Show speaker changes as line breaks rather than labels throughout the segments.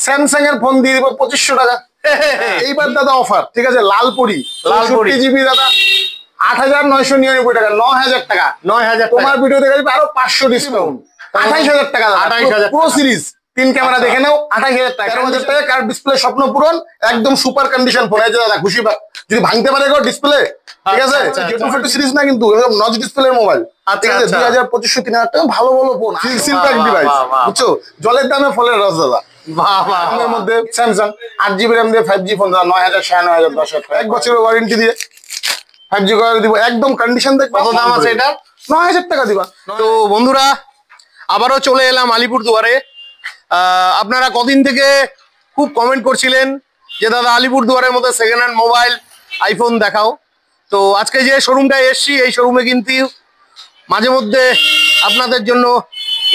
Samsung এর phone দিয়ে দিব 2500 টাকা। এইবার দাদা অফার, ঠিক আছে, লালপুরি 64GB দাদা 8999 টাকা, 9000 টাকা, 9000 তোমার ভিডিও দেখে আরো 500 ডিসকাউন্ট, 28000 টাকা, 28000 প্রো সিরিজ 3 ক্যামেরা দেখে নাও, 28000 টাকা, 13000 টাকা কার ডিসপ্লে, স্বপ্ন পূরণ, একদম সুপার কন্ডিশন ফোন। এই যে দাদা খুশি যদি ভাঙতে পারে গো ডিসপ্লে, ঠিক আছে, J250 সিরিজ না কিন্তু একদম নচ ডিসপ্লের মোবাইল, ঠিক আছে, 2500 3000 টাকা, ভালো ভালো ফোন, সিল প্যাক ডিভাইস, বুঝছো, জলের দামে ফলের রস দাদা। এর মধ্যে স্যামসাং 8GB RAM দিয়ে 5G ফোন দাদা 9000 96000 10000 টাকা, 1 বছরের ওয়ারেন্টি দিয়ে 5G করে দিব, একদম কন্ডিশন দেখো। কত দাম আছে এটা? 9000 টাকা দিবা।
তো বন্ধুরা আবারও চলে এলাম আলিপুরদুয়ারে। আপনারা কদিন থেকে খুব কমেন্ট করছিলেন যে দাদা আলিপুরদুয়ারের মধ্যে সেকেন্ড হ্যান্ড মোবাইল আইফোন দেখাও। তো আজকে যে শোরুমটায় এসছি এই শোরুমে কিন্তু মাঝে মধ্যে আপনাদের জন্য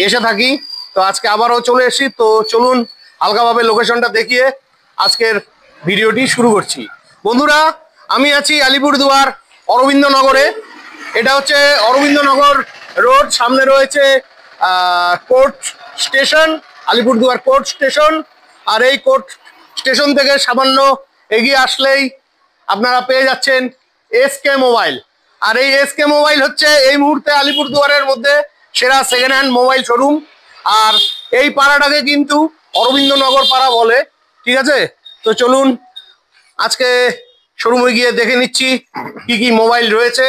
এসে থাকি। তো আজকে আবারও চলে এসছি। তো চলুন হালকাভাবে লোকেশনটা দেখিয়ে আজকের ভিডিওটি শুরু করছি। বন্ধুরা আমি আছি আলিপুরদুয়ার অরবিন্দনগরে। এটা হচ্ছে অরবিন্দনগর রোড, সামনে রয়েছে court station, Alipurduar court station. আর এই কোর্ট স্টেশন থেকে সামান্য এগিয়ে আসলেই আপনারা পেয়ে যাচ্ছেন এসকে মোবাইল। আর এই এসকে মোবাইল হচ্ছে এই মুহূর্তে আলিপুরদুয়ারের মধ্যে সেরা সেকেন্ড হ্যান্ড মোবাইল শোরুম। আর এই পাড়াটাকে কিন্তু অরবিন্দনগর পাড়া বলে, ঠিক আছে। তো চলুন আজকে শোরুমে গিয়ে দেখে নিচ্ছি কি কি মোবাইল রয়েছে।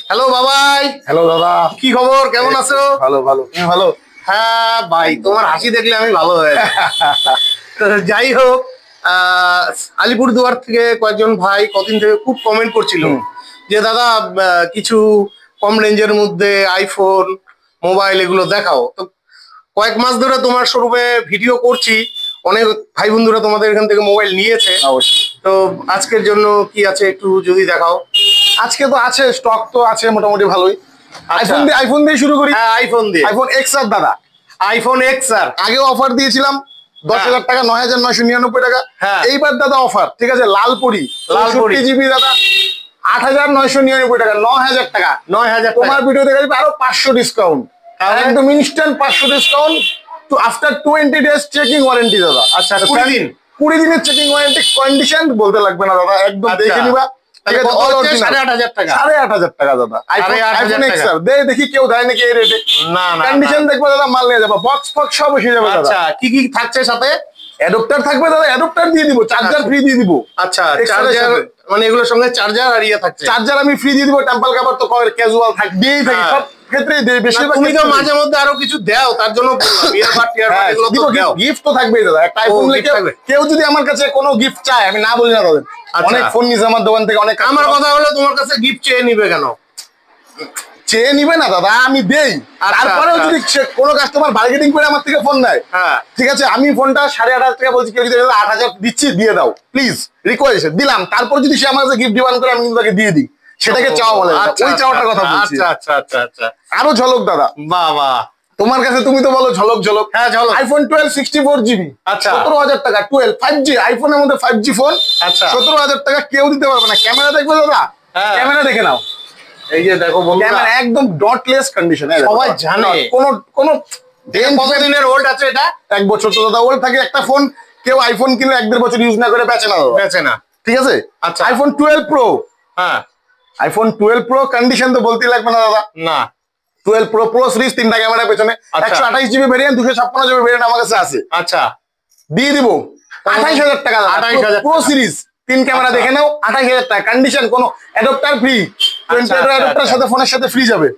হ্যালো বাবাই।
হ্যালো দাদা,
কি খবর, কেমন আছো?
ভালো ভালো, তুমি ভালো?
হ্যাঁ ভাই, তোমার হাসি দেখলে আমি ভালো হয়ে যাই হোক, আলিপুরদুয়ার থেকে কয়েকজন ভাই কদিন থেকে খুব কমেন্ট করছিল যে দাদা কিছু কম রেঞ্জের মধ্যে আইফোন মোবাইল এগুলো দেখাও। তো কয়েক মাস ধরে তোমার শোরুমে ভিডিও করছি, অনেক ভাই বন্ধুরা তোমাদের এখান থেকে মোবাইল নিয়েছে।
অবশ্যই।
তো আজকের জন্য কি আছে একটু যদি দেখাও।
আজকে তো আছে, স্টক তো আছে মোটামুটি ভালোই। আইফোন দিয়ে শুরু করি।
হ্যাঁ আইফোন দিয়ে।
আইফোন XR দাদা,
আইফোন XR
আগেও অফার দিয়েছিলাম 10,000 টাকা, 9,999 টাকা। এইবার দাদা অফার, ঠিক আছে, লালপুরি 64GB দাদা 8,999 টাকা, 9,000 টাকা,
9,000
তোমার ভিডিও দেখে আরো 500 ডিসকাউন্ট, একদম instant 500 discount to after 20 days checking warranty দাদা।
আচ্ছা 20
দিনের চেকিং ওয়ারেন্টি, কন্ডিশন বলতে লাগবে না দাদা, একদম দেখে নিবা, ঠিক আছে।
8,500 টাকা,
8,500 টাকা দাদা আইফোন XR দেখি কেউ দেয় নাকি এই রেটে।
না না,
কন্ডিশন দেখবে দাদা, মাল নিয়ে যাবো, বক্স ফক্স সব এসে যাবে দাদা।
আচ্ছা কি কি থাকছে সাথে?
অ্যাডাপ্টার থাকবে দাদা, অ্যাডাপ্টার দিয়ে দিব, চার্জার ফ্রি দিয়ে দিব।
আচ্ছা চার্জার মানে এগুলোর সঙ্গে চার্জার আর ইয়ে থাকছে।
চার্জার আমি ফ্রি দিয়ে দিব, টেম্পল কভার তো ক্যাজুয়াল থাকবেই থাকে, সব ক্ষেত্রে বেশিরভাগ।
তুমি তো মাঝে মধ্যে আরো কিছু দাও, তার জন্য এগুলো তো দাও।
গিফট তো থাকবেই দাদা, একটা আইফোন কেউ যদি আমার কাছে কোনো গিফট চায় আমি না বলি না দাদা। অনেক ফোন নিছে আমার দোকান থেকে, অনেক।
আমার কথা হলো তোমার কাছে গিফট চেয়ে নিবে কেন?
চেয়ে নিবে না দাদা, আমি দেই। তারপরেও যদি কোনো কাস্টমার বার্গেনিং করে আমার থেকে ফোন নেয়, ঠিক আছে, আমি ফোনটা 8,500 টাকা বলছি, কেউ যদি 8,000 দিচ্ছি দিয়ে দাও প্লিজ, রিকোয়েস্ট দিলাম। তারপর যদি সে আমার কাছে গিফট ডিমান্ড করে আমি তাকে দিয়ে দিই, সেটাকে চাওয়া বলে, ওই চাওয়াটার কথা বলছি।
আচ্ছা আচ্ছা আচ্ছা।
আরো ঝলক দাদা।
বাহ বাহ,
তোমার কাছে তুমি তো বলো ঝলক ঝলক।
হ্যাঁ ঝলক।
আইফোন 12 64GB,
আচ্ছা
17,000 টাকা, 12 5G আইফোনের মধ্যে 5G ফোন,
আচ্ছা
17,000 টাকা, কেউ দিতে পারবে না। ক্যামেরা দেখবে দাদা, ক্যামেরা দেখে নাও,
এই যে দেখো বন্ধুরা,
ক্যামেরা একদম ডটলেস কন্ডিশন,
সবাই জানে।
কোন
কতদিনের ওল্ড আছে এটা?
1 বছর তো দাদা ওল্ড থাকে। একটা ফোন কেউ আইফোন কিনে 1-1.5 বছর ইউজ না করে বেচে না,
বেচে না,
ঠিক আছে।
আচ্ছা
আইফোন 12 প্রো,
হ্যাঁ
আইফোন 12 প্রো কন্ডিশন তো বলতেই লাগবে না দাদা।
না
12 প্রো প্রো সিরিজ 3টা ক্যামেরা পেছনে, 128GB ভেরিয়েন্ট, 256GB ভেরিয়েন্ট আমার কাছে আছে।
আচ্ছা
দিয়ে দিব 28,000 টাকা,
28,000
প্রো সিরিজ 3 ক্যামেরা দেখে নাও, 28,000 টাকা, কন্ডিশন, কোনো অ্যাডাপ্টার ফ্রি, 20 ওয়াট অ্যাডাপ্টার সাথে ফোনের সাথে ফ্রি যাবে।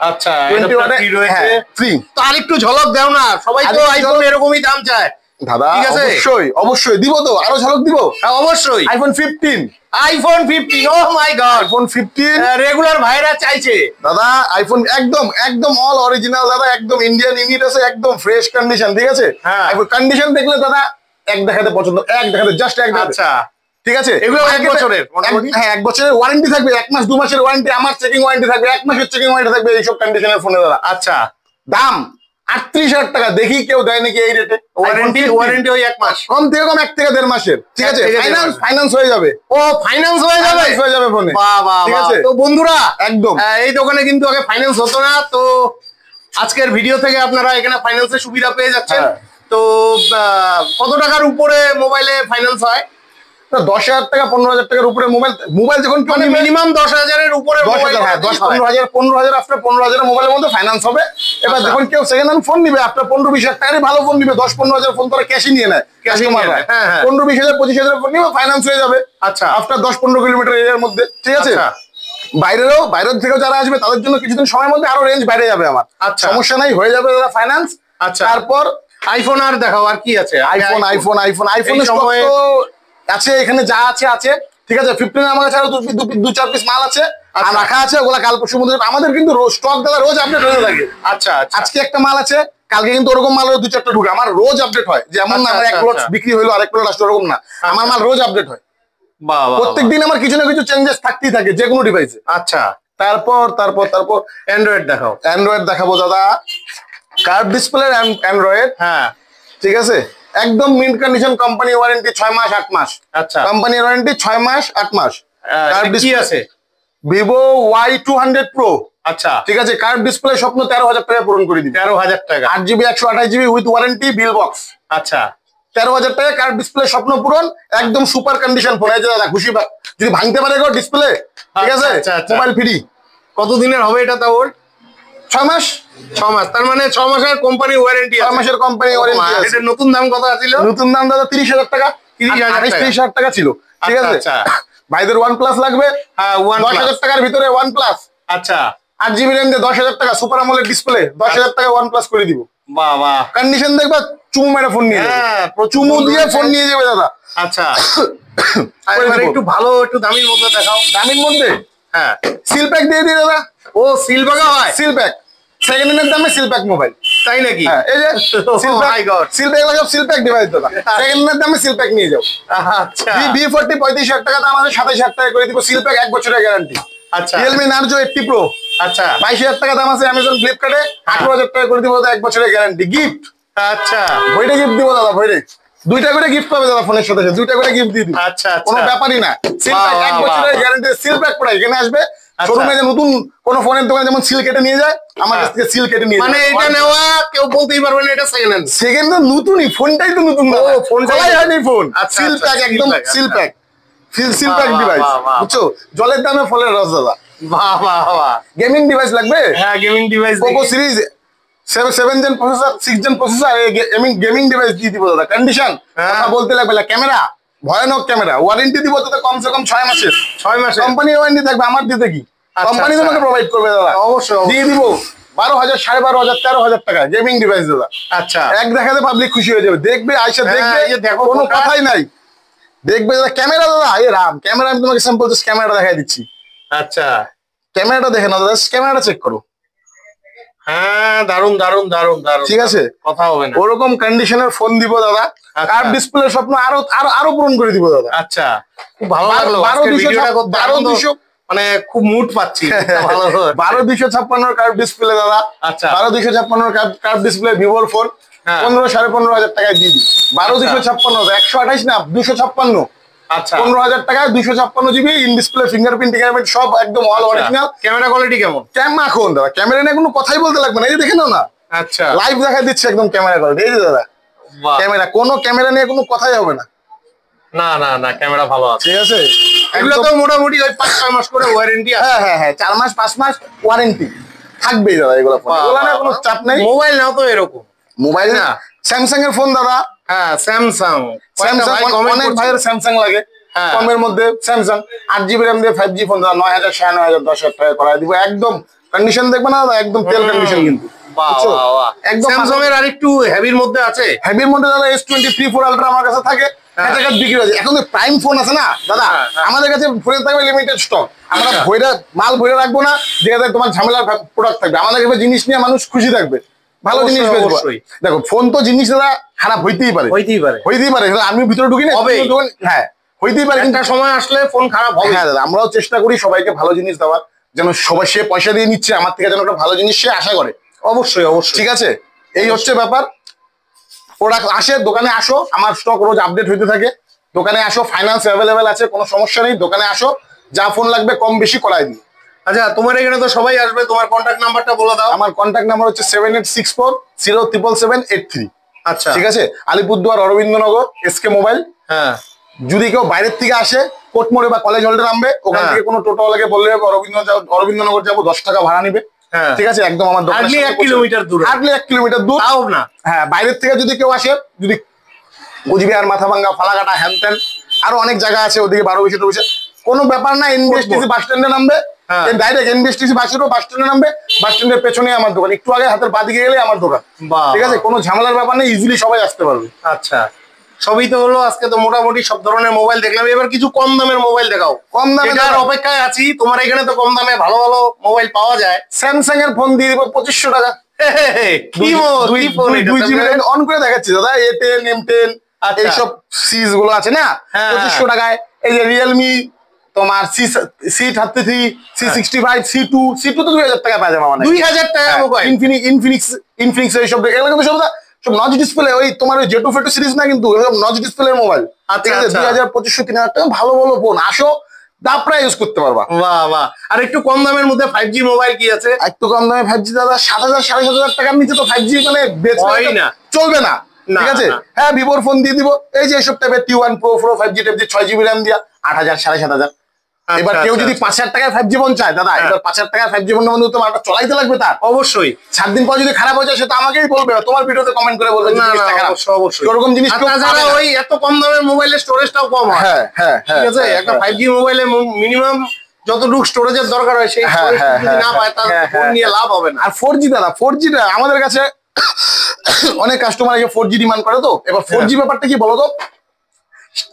আচ্ছা
20 ওয়াট
ফ্রি রয়েছে,
ফ্রি।
তো আরেকটু ঝলক দাও না, সবাই তো আইফোন এরকমই দাম চায়
দাদা।
ঠিক আছে,
অবশ্যই অবশ্যই দিব, তো আরো ঝলক দিব।
হ্যাঁ অবশ্যই।
আইফোন 15,
আইফোন 15, ও মাই গড,
আইফোন 15
রেগুলার ভাইরা চাইছে
দাদা। আইফোন একদম একদম অল অরিজিনাল দাদা, একদম ইন্ডিয়ান ইউনিট আছে, একদম ফ্রেশ কন্ডিশন, ঠিক আছে। আইফোন কন্ডিশন দেখলে দাদা এক দেখাতে পছন্দ, এক দেখাতে জাস্ট এক দেখাতে।
আচ্ছা
ঠিক আছে,
এগুলো 1 বছরের,
হ্যাঁ 1 বছরের ওয়ারেন্টি থাকবে, 1 মাস 2 মাসের ওয়ারেন্টি, আমার চেকিং ওয়ারেন্টি থাকবে, 1 মাসের চেকিং ওয়ারেন্টি থাকবে এইসব কন্ডিশনের ফোনে দাদা।
আচ্ছা
দাম 38,000 টাকা, দেখি কেউ দেয় নাকি এই রেটে।
ওয়ারেন্টি ওই 1 মাস,
কম থেকে কম 1 থেকে 1.5 মাসের, ঠিক আছে। ফাইন্যান্স হয়ে যাবে।
ও ফাইন্যান্স হয়ে যাবে
ফোনে,
বাহ বাহ।
ঠিক আছে।
তো বন্ধুরা
একদম
এই দোকানে কিন্তু আগে ফাইন্যান্স হতো না, তো আজকের ভিডিও থেকে আপনারা এখানে ফাইন্যান্সের সুবিধা পেয়ে যাচ্ছেন। তো তো কত টাকার উপরে মোবাইলে ফাইন্যান্স হয়?
10,000 টাকা 15,000 টাকার উপরে মোবাইল যখন
মানে মিনিমাম 10,000-এর উপরে
10,000, হ্যাঁ 10-15,000 আফটার 15,000 মোবাইলের মধ্যে ফাইন্যান্স হবে। এবার যখন কেউ সেকেন্ড হ্যান্ড ফোন নিবে আফটার 15-20,000 টাকারই ভালো ফোন নিবে, 10-15,000 ফোন তারা ক্যাশই নিয়ে নেয় কাস্টমাররা। 15-20,000 25,000 ফোন নিবে ফাইন্যান্স হয়ে যাবে।
আচ্ছা,
আফটার 10-15 কিলোমিটার এরিয়ার মধ্যে, ঠিক আছে। বাইরের থেকেও যারা আসবে তাদের জন্য কিছুদিন সময়ের মধ্যে আরো রেঞ্জ বাইরে যাবে আমার।
আচ্ছা,
সমস্যা নাই, হয়ে যাবে দাদা ফাইন্যান্স।
আচ্ছা,
তারপর
আইফোন আর দেখাও, আর কি আছে?
আইফোনের স্টক তো আছে এখানে, যা আছে আছে, ঠিক আছে। 15 আমার কাছে আরো 2-4 পিস মাল আছে আর রাখা আছে, ওগুলা কাল পরশুর মধ্যে। আমাদের কিন্তু স্টক দাদা রোজ আপডেট হতে থাকে।
আচ্ছা,
আজকে একটা মাল আছে, কালকে কিন্তু ওরকম মাল 2-4টা ঢুকে। আমার রোজ আপডেট হয়, যেমন না আমার এক লট বিক্রি হইলো আরেক লট আসলো, ওরকম না, আমার মাল রোজ আপডেট হয়। প্রত্যেকদিন আমার কিছু না কিছু চেঞ্জেস থাকতেই থাকে যে কোনো ডিভাইসে।
আচ্ছা,
তারপর
অ্যান্ড্রয়েড দেখাও।
অ্যান্ড্রয়েড দেখাবো দাদা, কার্ভ ডিসপ্লে অ্যান্ড্রয়েড,
হ্যাঁ
ঠিক আছে। একদম মিন্ট কন্ডিশন, কোম্পানি ওয়ারেন্টি 6 মাস 8 মাস।
আচ্ছা,
কোম্পানি ওয়ারেন্টি 6 মাস 8 মাস।
কার্ভ ডিসপ্লে আছে
ভিভো Y200 Pro।
আচ্ছা,
ঠিক আছে, কার্ভ ডিসপ্লে স্বপ্ন 13,000 টাকা পূরণ করে দিবি।
13,000 টাকা,
8GB 128GB with warranty bill box.
আচ্ছা,
13,000 টাকা কার্ভ ডিসপ্লে স্বপ্ন পূরণ, একদম সুপার কন্ডিশন ফোন। এই যে দাদা খুশি, যদি ভাঙতে পারে গো ডিসপ্লে, ঠিক আছে, মোবাইল ফ্রি।
কতদিনের হবে এটা? তাও
6 মাস।
6 মাস, তার মানে 6 মাসের কোম্পানি ওয়ারেন্টি।
6 মাসের কোম্পানি ওয়ারেন্টি আছে।
এটার নতুন দাম কত ছিল?
নতুন দাম দাদা 30,000 টাকা, 30,000 টাকা ছিল, ঠিক আছে। ভাইদের OnePlus লাগবে, 10,000 টাকার ভিতরে OnePlus।
আচ্ছা,
8GB র্যাম দিয়ে 10,000 টাকা, সুপার আমোলেড ডিসপ্লে, 10,000 টাকা OnePlus করে দিব।
বাহ বাহ,
কন্ডিশন দেখবা, চুমু মেরে ফোন নিয়ে যাবে, চুমু দিয়ে ফোন নিয়ে যাবে দাদা।
আচ্ছা, এবার একটু ভালো, একটু দামির মধ্যে দেখাও।
দামির মধ্যে,
হ্যাঁ,
সিল প্যাক দিয়ে দিই দাদা।
ও সিল বাগা হয়?
সিল প্যাক সেকেন্ড হ্যান্ডের দামে সিল প্যাক মোবাইল,
তাই নাকি?
এই যে সিল প্যাক সব সিল প্যাক ডিভাইস দাদা, সেকেন্ড হ্যান্ডের দামে সিল প্যাক নিয়ে যাও।
আচ্ছা,
V40 35,000 টাকা দাম আছে, 27,000 টাকা করে দিব সিল প্যাক, 1 বছরের গ্যারান্টি।
আচ্ছা,
Realme Narzo 80 Pro,
আচ্ছা
22,000 টাকা দাম আছে অ্যামাজন ফ্লিপকার্টে, 18,000 টাকা করে দিব দাদা, 1 বছরের গ্যারান্টি গিফট।
আচ্ছা,
বইটা গিফট দিব দাদা, বইটা 2টা করে গিফট পাবে দাদা, ফোনের সাথে 2টা করে গিফট দিয়ে দিব।
আচ্ছা,
কোনো ব্যাপারই না, সিল প্যাক 1 বছরের গ্যারান্টি সিল প্যাক পড়া। এখানে আসবে শোরুমে, যে নতুন কোন ফোনের দোকানে যেমন সিল কেটে নিয়ে যায়, আমার কাছ থেকে সিল কেটে নিয়ে যায়।
মানে এটা নেওয়া কেউ বলতেই পারবে না এটা সেকেন্ড হ্যান্ড।
সেকেন্ড হ্যান্ড নতুনই, ফোনটাই তো নতুন দাদা, ফোনটাই হয়নি ফোন। সিল প্যাক, একদম seal pack, seal pack device, বুঝছো? জলের দামে ফলের রস দাদা।
বাহ বাহ বাহ।
গেমিং ডিভাইস লাগবে?
হ্যাঁ, gaming device.
Poco series 7 gen processor, 6 gen processor, gaming device দিয়ে দিব দাদা। কন্ডিশন কথা বলতে লাগবে না, ক্যামেরা ভয়ানক ক্যামেরা, ওয়ারেন্টি দিব তো কমসে কম 6 মাসের।
6 মাসের
কোম্পানি ওয়ারেন্টি থাকবে, আমার দিতে কি, কোম্পানি তোমাকে প্রোভাইড করবে দাদা।
অবশ্যই
দিয়ে দিব 12,000 12,500 13,000 টাকা গেমিং ডিভাইস দাদা।
আচ্ছা,
এক দেখাতে পাবলিক খুশি হয়ে যাবে, দেখবে আইসা দেখবে,
দেখো
কোনো কথাই নাই, দেখবে দাদা। ক্যামেরা দাদা, এই রাম ক্যামেরা, আমি তোমাকে স্যাম্পল জাস্ট ক্যামেরাটা দেখাই দিচ্ছি।
আচ্ছা,
ক্যামেরাটা দেখে না দাদা, ক্যামেরাটা চেক করো।
হ্যাঁ, দারুন দারুন দারুন দারুন,
ঠিক আছে,
কথা হবে না।
ওরকম কন্ডিশনের ফোন দিব দাদা, কার্ভ ডিসপ্লে স্বপ্ন আরো আরো আরো পূরণ করে দিব দাদা।
আচ্ছা, খুব ভালো লাগলো।
12,200
মানে খুব মুড পাচ্ছি।
12,256 কার্ভ ডিসপ্লে দাদা।
আচ্ছা,
12,256 কার্ভ ডিসপ্লে ভিভোর ফোন, 15,500 টাকায় দিয়ে দিই। 12,256, 128 না, 256।
আচ্ছা,
15,000 টাকায় 256GB ইন ডিসপ্লে, ফিঙ্গারপ্রিন্ট টিঙ্গারপ্রিন্ট সব একদম অল অরিজিনাল।
ক্যামেরা কোয়ালিটি কেমন?
এখন দাদা ক্যামেরা নিয়ে কোনো কথাই বলতে লাগবে না, এই যে দেখে নাও না।
আচ্ছা,
লাইভ দেখা দিচ্ছে একদম ক্যামেরা কোয়ালিটি, এই যে দাদা ক্যামেরা, কোনো ক্যামেরা নিয়ে কোনো কথাই হবে না।
না না না, ক্যামেরা ভালো আছে,
ঠিক আছে।
এগুলো তো মোটামুটি ওই 5-6 মাস করে ওয়ারেন্টি আছে।
হ্যাঁ 4 মাস 5 মাস ওয়ারেন্টি থাকবেই দাদা, এগুলো ফোন, এগুলো না কোনো চাপ নাই।
মোবাইল নাও তো এরকম
মোবাইল না, স্যামসাং এর ফোন দাদা।
হ্যাঁ, স্যামসাং
অনেক ভাইয়ের স্যামসাং লাগে, কমের মধ্যে স্যামসাং 8GB র্যাম দিয়ে 5G ফোন দাদা, 9,000 9,500 10,000 টাকা করাই দিব। একদম কন্ডিশন দেখবে না দাদা, একদম তেল কন্ডিশন কিন্তু।
একদম স্যামসাং এর আরেকটু হেভির মধ্যে আছে,
হেভির মধ্যে দাদা S23 Pro Ultra আমার কাছে থাকে, বিক্রি হয়েছে। এখন প্রাইম ফোন আছে না দাদা, আমাদের কাছে ফোনে থাকবে লিমিটেড স্টক, আমরা মাল ভরে রাখবো না, যেটা তোমার ঝামেলার প্রোডাক্ট থাকবে। আমাদের কাছে জিনিস নিয়ে মানুষ খুশি থাকবে, ভালো জিনিস বেচবো। দেখো ফোন তো জিনিস দাদা খারাপ হইতেই পারে, আমি ভিতরে ঢুকি না, হ্যাঁ হইতেই পারে, কিন্তু
সময় আসলে ফোন খারাপ হবে।
হ্যাঁ দাদা, আমরাও চেষ্টা করি সবাইকে ভালো জিনিস দেওয়ার, যেন সবাই, সে পয়সা দিয়ে নিচ্ছে আমার থেকে, যেন একটা ভালো জিনিস সে আশা করে।
অবশ্যই অবশ্যই,
ঠিক আছে, এই হচ্ছে ব্যাপার। প্রোডাক্ট আসে, দোকানে আসো, আমার স্টক রোজ আপডেট হইতে থাকে। দোকানে আসো, ফাইন্যান্স অ্যাভেলেবেল আছে, কোনো সমস্যা নেই। দোকানে আসো, যা ফোন লাগবে কম বেশি করাই দিই।
আচ্ছা, তোমার এখানে তো সবাই আসবে, তোমার কন্ট্যাক্ট নাম্বারটা বলে দাও।
আমার কন্ট্যাক্ট নাম্বার হচ্ছে 7864 07778 3।
আচ্ছা,
ঠিক আছে, আলিপুরদুয়ার অরবিন্দনগর এসকে মোবাইল।
হ্যাঁ,
যদি কেউ বাইরের থেকে আসে কোটমোড়ে বা কলেজ হল্টে নামবে, ওখান থেকে কোনো টোটোওয়ালাকে বললে অরবিন্দনগর যাবো, 10 টাকা ভাড়া নিবে। ঠিক আছে, একদম আমার দোকান
1 কিলোমিটার দূর,
হার্ডলি 1 কিলোমিটার দূর
তাও না।
হ্যাঁ, বাইরের থেকে যদি কেউ আসে, যদি কোচবিহার, মাথাভাঙ্গা, ফালাকাটা, হ্যানত্যান আরো অনেক জায়গা আছে ওদিকে 12 কোনো ব্যাপার না, এনবিএসটিসি বাস স্ট্যান্ডে নামবে, ডাইরেক্ট এনবিএসটিসি বাস স্ট্যান্ডে নামবে, বাস স্ট্যান্ডের পেছনে আমার দোকান, একটু আগে হাতের বাদিকে গেলে আমার দোকান। ঠিক আছে, কোনো ঝামেলার ব্যাপার নেই, ইজিলি সবাই আসতে পারবে।
আচ্ছা, সবই তো হলো, আজকে তো মোটামুটি সব ধরনের মোবাইল দেখলাম, এবার কিছু কম দামের মোবাইল দেখাও।
কম দামের
অপেক্ষায় আছি, তোমার এখানে তো কম দামে ভালো ভালো মোবাইল পাওয়া যায়।
স্যামসাং এর ফোন দিয়ে দিব 2500 টাকা। অন করে দেখাচ্ছি দাদা, A10, M10 এইসব সিরিজ গুলো আছে না, 2500 টাকায়। এই যে রিয়েলমি তোমার C33, C65, C2 তো 2000 টাকা পাওয়া যাবে, মানে
2000 টাকা মোবাইল।
ইনফিনিক্স এইসব এগুলো কিন্তু সব নচ ডিসপ্লে, ওই তোমার ওই জেটো ফেটো সিরিজ না, কিন্তু নচ ডিসপ্লের মোবাইল। ঠিক আছে, 2500-3000 টাকা ভালো ভালো ফোন, আসো দাপড়া ইউজ করতে পারবা।
বাহ বাহ। আর একটু কম দামের মধ্যে 5G মোবাইল কি আছে?
একটু কম দামে 5G দাদা 7000-7500 টাকার নিচে তো 5G মানে
হয় না,
চলবে না। ঠিক আছে, হ্যাঁ, ভিভোর ফোন দিয়ে দিব, এই যে এইসব টাইপের T1 Pro 5G type, 6GB RAM দিয়া 8000, 7500। এবার কেউ যদি 5000 টাকায় 5G ফোন চায় দাদা, এবার 5000 টাকায় 5G ফোন বন্ধু তোমার চলাইতে লাগবে, তার
অবশ্যই
7 দিন পর যদি খারাপ হয়ে যায় সেটা আমাকেই বলবে, তোমার ভিডিওতে কমেন্ট করে বলবে
অবশ্যই
এরকম জিনিস।
তাছাড়া ওই এত কম দামের মোবাইলের স্টোরেজটাও কম হয়।
হ্যাঁ হ্যাঁ,
ঠিক আছে, একটা 5G মোবাইলে মিনিমাম যতটুকু স্টোরেজের দরকার হয় সেই স্টোরেজ যদি না পায় তাহলে ফোন নিয়ে লাভ হবে না।
আর 4G দাদা, 4G টা আমাদের কাছে অনেক কাস্টমার 4G ডিমান্ড করে, তো এবার 4G ব্যাপারটা কি বলো তো,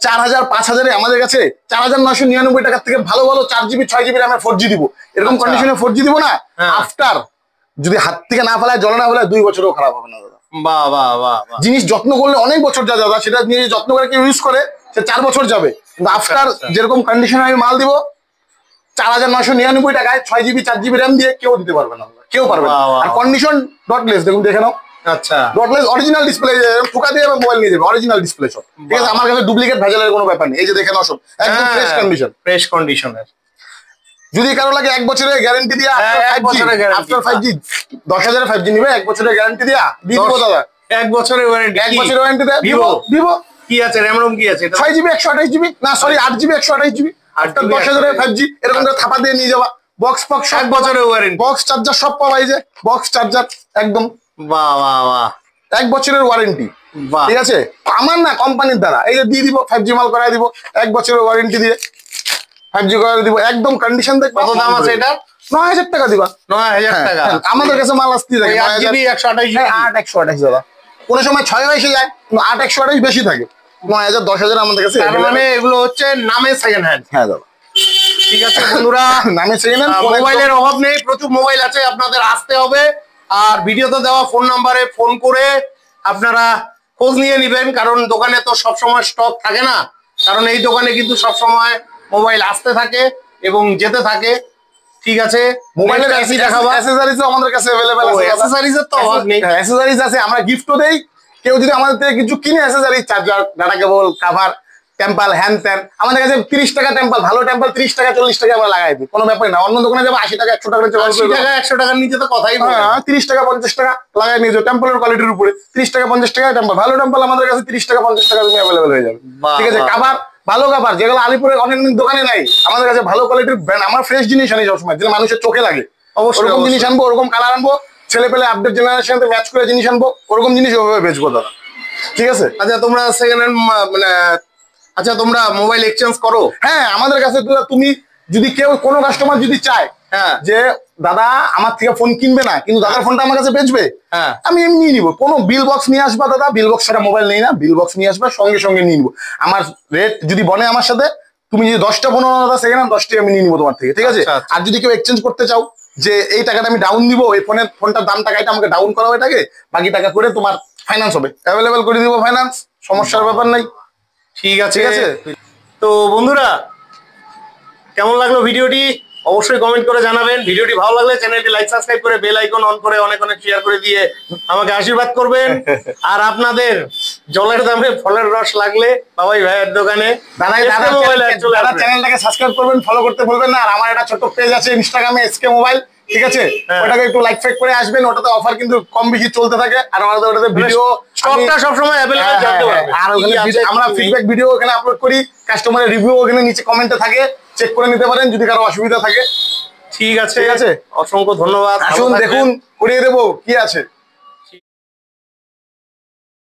4000-5000 আমাদের কাছে 4999 টাকার থেকে ভালো ভালো 4GB 6GB RAM 4G দিব, এরকম কন্ডিশনে 4G দিব না। আফটার যদি হাত থেকে না ফেলায়, জলে না ফেলায়, 2 বছরও খারাপ হবে না দাদা।
বাহ বাহ বাহ।
জিনিস যত্ন করলে অনেক বছর যায় দাদা, সেটা নিয়ে যত্ন করে কেউ ইউজ করে সে 4 বছর যাবে, কিন্তু আফটার যেরকম কন্ডিশনে আমি মাল দিব 4999 টাকায় 6GB 4GB RAM দিয়ে কেউ দিতে পারবে না, কেউ পারবে না। আর কন্ডিশন ডটলেস, দেখুন দেখে নাও।
আচ্ছা,
ডটলেস অরিজিনাল ডিসপ্লে, ঠোকা দিয়ে মোবাইল নিয়ে যাবে, অরিজিনাল ডিসপ্লে সব। ঠিক আছে, আমার কাছে ডুপ্লিকেট ভেজালের কোনো ব্যাপার নেই, এই যে দেখে নাও সব একদম ফ্রেশ কন্ডিশন,
ফ্রেশ কন্ডিশনের।
যদি কারো লাগে 1 বছরের গ্যারান্টি দিয়ে, আফটার 5G 10,000 5G নিবে, 1 বছরের গ্যারান্টি দিয়ে দিব দাদা।
1 বছরের ওয়ারেন্টি,
1 বছরের ওয়ারেন্টি দেয় ভিভো।
কি আছে, র‍্যাম রম কি আছে?
6GB 128GB, না sorry 8GB 128GB, after 10,000 5G এরকম করে থাপা দিয়ে নিয়ে যাওয়া। বক্স ফক্স
1 বছরের ওয়ারেন্টি,
বক্স চার্জার সব পাওয়া যায়, বক্স চার্জার একদম।
বাহ বাহ বাহ।
1 বছরের ওয়ারেন্টি। ঠিক আছে, আমার না কোম্পানির দ্বারা এই যে দিয়ে দিব, 5G মাল করাই দিব, 1 বছরের ওয়ারেন্টি দিয়ে 5G করাই দিব, একদম কন্ডিশন দেখবে।
কত দাম আছে এটা?
9000 টাকা দিবা।
9000 টাকা
আমাদের কাছে মাল আসতে থাকে
8GB 128GB,
8 দাদা, কোন সময় 6 এসে যায়, 8 128 বেশি থাকে। 9000 10,000 আমাদের কাছে,
তার মানে এগুলো হচ্ছে নামে সেকেন্ড হ্যান্ড।
হ্যাঁ দাদা,
ঠিক আছে বন্ধুরা,
নামে সেকেন্ড হ্যান্ড,
মোবাইলের অভাব নেই, প্রচুর মোবাইল আছে, আপনাদের আসতে হবে। আর ভিডিওতে দেওয়া ফোন নাম্বারে ফোন করে আপনারা খোঁজ নিয়ে নেবেন, কারণ দোকানে তো সবসময় স্টক থাকে না, কারণ এই দোকানে কিন্তু সবসময় মোবাইল আসতে থাকে এবং যেতে থাকে। ঠিক আছে,
মোবাইলের অ্যাক্সেসরিজও আমাদের কাছে अवेलेबल আছে,
অ্যাক্সেসরিজের তো অভাব নেই,
অ্যাক্সেসরিজ আছে, আমরা গিফটও দেই। কেউ যদি আমাদের থেকে কিছু কিনে accessories, charger, data cable, cover, temple, hand ত্যান, আমাদের কাছে 30 টাকা টেম্পল, ভালো টেম্পল 30 টাকা 40 টাকা আমরা লাগাই দিই, কোনো ব্যাপার না। অন্য দোকানে যাবো 80 টাকা 100 টাকা
100 টাকার নিচে তো কথাই বলে না।
30 টাকা 50 টাকা লাগাই নিয়ে যাও, টেম্পলের কোয়ালিটির উপরে 30 টাকা 50 টাকা টেম্পল, ভালো টেম্পল আমাদের কাছে 30 টাকা 50 টাকা তুমি অ্যাভেলেবল হয়ে যাবে। ঠিক আছে, কভার ভালো কভার যেগুলো আলিপুরের অনেক দোকানে নাই, আমাদের কাছে ভালো কোয়ালিটির ব্র্যান্ড, আমার ফ্রেশ জিনিস আনি সবসময়, যেটা মানুষের চোখে লাগে। ওরকম জিনিস আনবো, ওরকম কালার আনবো, ছেলে পেলে আপডেট জেনারেশনের সাথে ম্যাচ করে জিনিস আনবো, ওরকম জিনিস ওভাবে বেচবো দাদা। ঠিক আছে,
আচ্ছা তোমরা সেকেন্ড হ্যান্ড মানে, আচ্ছা তোমরা মোবাইল এক্সচেঞ্জ করো?
হ্যাঁ, আমাদের কাছে তুমি যদি কেউ কোনো কাস্টমার যদি চায় যে দাদা আমার থেকে ফোন কিনবে না, কিন্তু দাদার ফোনটা আমার কাছে বেচবে, আমি এমনি নিবো, কোনো বিল বক্স নিয়ে আসবা দাদা, বিল বক্স ছাড়া মোবাইল নেই না, বিল বক্স নিয়ে আসবা, সঙ্গে সঙ্গে নিয়ে নিবো। আমার রেট যদি বনে আমার সাথে, তুমি যদি 10টা ফোন দাদা সেকেন্ড হ্যান্ড 10টাই আমি নিয়ে নিবো তোমার থেকে। ঠিক আছে, আর যদি কেউ এক্সচেঞ্জ করতে চাও যে এই টাকাটা আমি ডাউন দিব, এই ফোনটার দাম টাকাটা আমাকে ডাউন করা হয়, টাকে বাকি টাকা করে তোমার ফাইন্যান্স হবে, অ্যাভেলেবেল করে দিব ফাইন্যান্স, সমস্যার ব্যাপার নাই।
ঠিক আছে, তো বন্ধুরা কেমন লাগলো ভিডিওটি অবশ্যই কমেন্ট করে জানাবেন। ভিডিওটি ভালো লাগলে চ্যানেলটি লাইক সাবস্ক্রাইব করে বেল আইকন অন করে অনেক অনেক শেয়ার করে দিয়ে আমাকে আশীর্বাদ করবেন। আর আপনাদের জলের দামে ফলের রস লাগলে বাবাই ভাইয়ের দোকানে
দাদা চ্যানেলটাকে সাবস্ক্রাইব করবেন, ফলো করতে ভুলবেন না। আর আমার একটা ছোট পেজ আছে ইনস্টাগ্রামে, এসকে মোবাইল, ঠিক আছে, ওটাকে একটু লাইক ফেক করে আসবেন, ওটাতে অফার কিন্তু কম বেশি চলতে থাকে। আর আমাদের ওটাতে ভিডিও
স্টকটা সব সময় अवेलेबल জানতে পারবেন।
আর ওখানে আমরা ফিডব্যাক ভিডিও ওখানে আপলোড করি, কাস্টমারের রিভিউ ওখানে নিচে কমেন্টে থাকে, চেক করে নিতে পারেন যদি কারো অসুবিধা থাকে।
ঠিক আছে,
ঠিক আছে,
অসংখ্য ধন্যবাদ।
আসুন দেখুন, করিয়ে দেবো কি আছে।